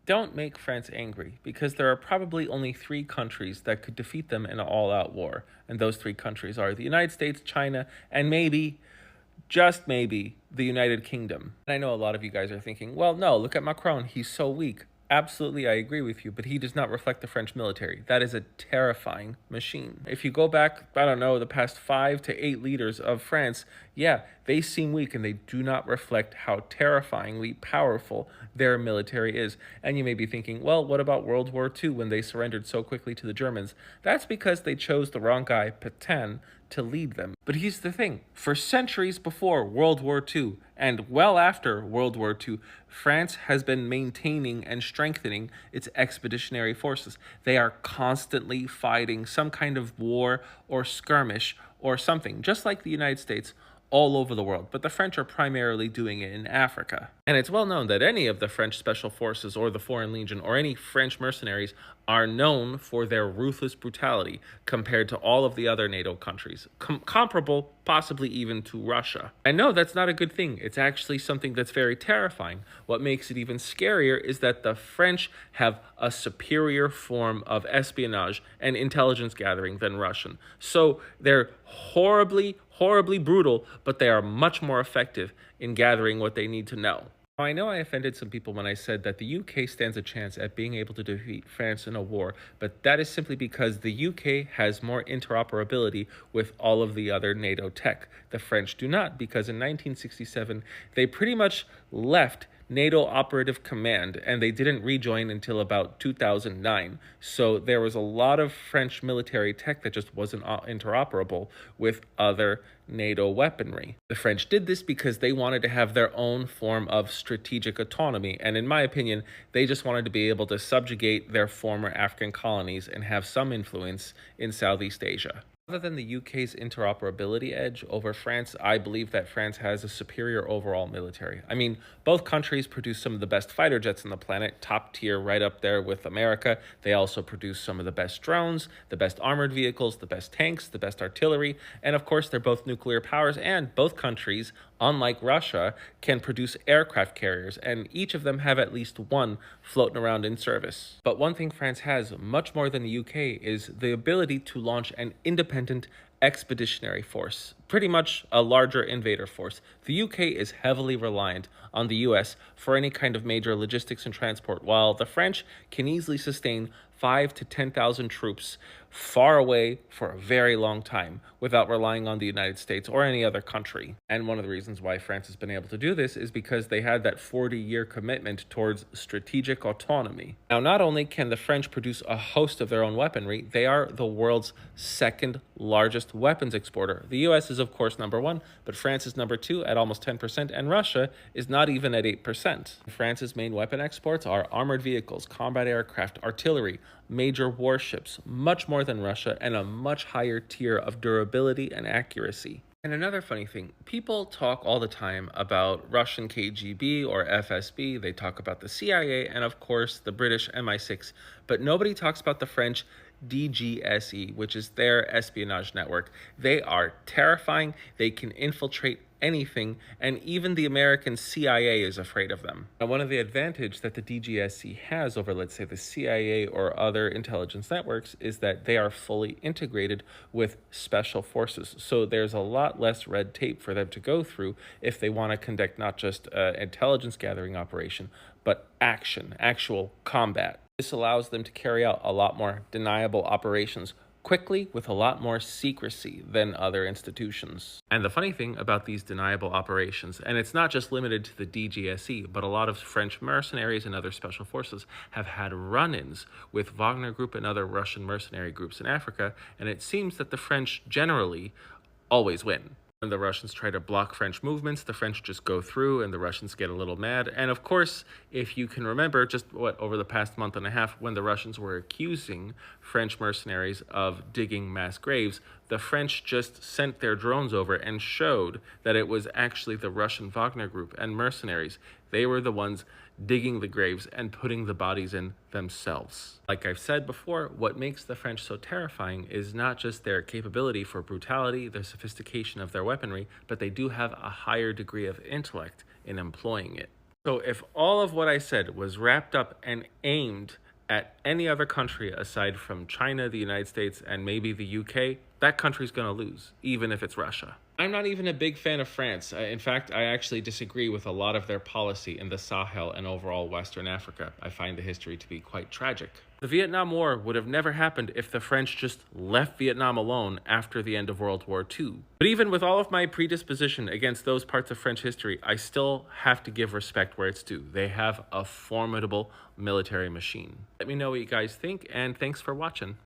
Don't make France angry, because there are probably only three countries that could defeat them in an all out war. And those three countries are the United States, China, and maybe, just maybe, the United Kingdom. And I know a lot of you guys are thinking, well, no, look at Macron, he's so weak. Absolutely, I agree with you, but he does not reflect the French military. That is a terrifying machine. If you go back, I don't know, the past 5 to 8 leaders of France, yeah, they seem weak and they do not reflect how terrifyingly powerful their military is. And you may be thinking, well, what about World War II when they surrendered so quickly to the Germans? That's because they chose the wrong guy, Pétain, to lead them. But here's the thing, for centuries before World War II and well after World War II, France has been maintaining and strengthening its expeditionary forces. They are constantly fighting some kind of war or skirmish or something, just like the United States, all over the world, but the French are primarily doing it in Africa. And it's well known that any of the French special forces or the Foreign Legion or any French mercenaries are known for their ruthless brutality compared to all of the other NATO countries, comparable possibly even to Russia. I know that's not a good thing. It's actually something that's very terrifying. What makes it even scarier is that the French have a superior form of espionage and intelligence gathering than Russian. So they're horribly brutal, but they are much more effective in gathering what they need to know. I know I offended some people when I said that the UK stands a chance at being able to defeat France in a war, but that is simply because the UK has more interoperability with all of the other NATO tech. The French do not, because in 1967, they pretty much left NATO Operative Command, and they didn't rejoin until about 2009. So there was a lot of French military tech that just wasn't interoperable with other NATO weaponry. The French did this because they wanted to have their own form of strategic autonomy, and in my opinion, they just wanted to be able to subjugate their former African colonies and have some influence in Southeast Asia. Other than the UK's interoperability edge over France, I believe that France has a superior overall military. I mean, both countries produce some of the best fighter jets on the planet, top tier right up there with America. They also produce some of the best drones, the best armored vehicles, the best tanks, the best artillery, and of course, they're both nuclear powers, and both countries, unlike Russia, can produce aircraft carriers, and each of them have at least one floating around in service. But one thing France has much more than the UK is the ability to launch an independent expeditionary force, pretty much a larger invader force. The UK is heavily reliant on the US for any kind of major logistics and transport, while the French can easily sustain 5 to 10,000 troops far away for a very long time without relying on the United States or any other country. And one of the reasons why France has been able to do this is because they had that 40-year commitment towards strategic autonomy. Now, not only can the French produce a host of their own weaponry, they are the world's second largest weapons exporter. The US is, of course, number one, but France is number two at almost 10%, and Russia is not even at 8%. France's main weapon exports are armored vehicles, combat aircraft, artillery, major warships, much more than Russia, and a much higher tier of durability and accuracy. And another funny thing, people talk all the time about Russian KGB or FSB, they talk about the CIA, and of course the British MI6, but nobody talks about the French DGSE, which is their espionage network. They are terrifying, they can infiltrate anything, and even the American CIA is afraid of them. And one of the advantages that the DGSE has over, let's say, the CIA or other intelligence networks is that they are fully integrated with special forces. So there's a lot less red tape for them to go through if they want to conduct not just intelligence gathering operation, but actual combat. This allows them to carry out a lot more deniable operations quickly with a lot more secrecy than other institutions. And the funny thing about these deniable operations, and it's not just limited to the DGSE, but a lot of French mercenaries and other special forces have had run-ins with Wagner Group and other Russian mercenary groups in Africa, and it seems that the French generally always win. When the Russians try to block French movements, the French just go through and the Russians get a little mad. And of course, if you can remember just over the past month and a half, when the Russians were accusing French mercenaries of digging mass graves, the French just sent their drones over and showed that it was actually the Russian Wagner Group and mercenaries. They were the ones digging the graves and putting the bodies in themselves. Like I've said before, what makes the French so terrifying is not just their capability for brutality, their sophistication of their weaponry, but they do have a higher degree of intellect in employing it. So if all of what I said was wrapped up and aimed at any other country aside from China, the United States, and maybe the UK, that country's going to lose, even if it's Russia. I'm not even a big fan of France. In fact, I actually disagree with a lot of their policy in the Sahel and overall Western Africa. I find the history to be quite tragic. The Vietnam War would have never happened if the French just left Vietnam alone after the end of World War II. But even with all of my predisposition against those parts of French history, I still have to give respect where it's due. They have a formidable military machine. Let me know what you guys think, and thanks for watching.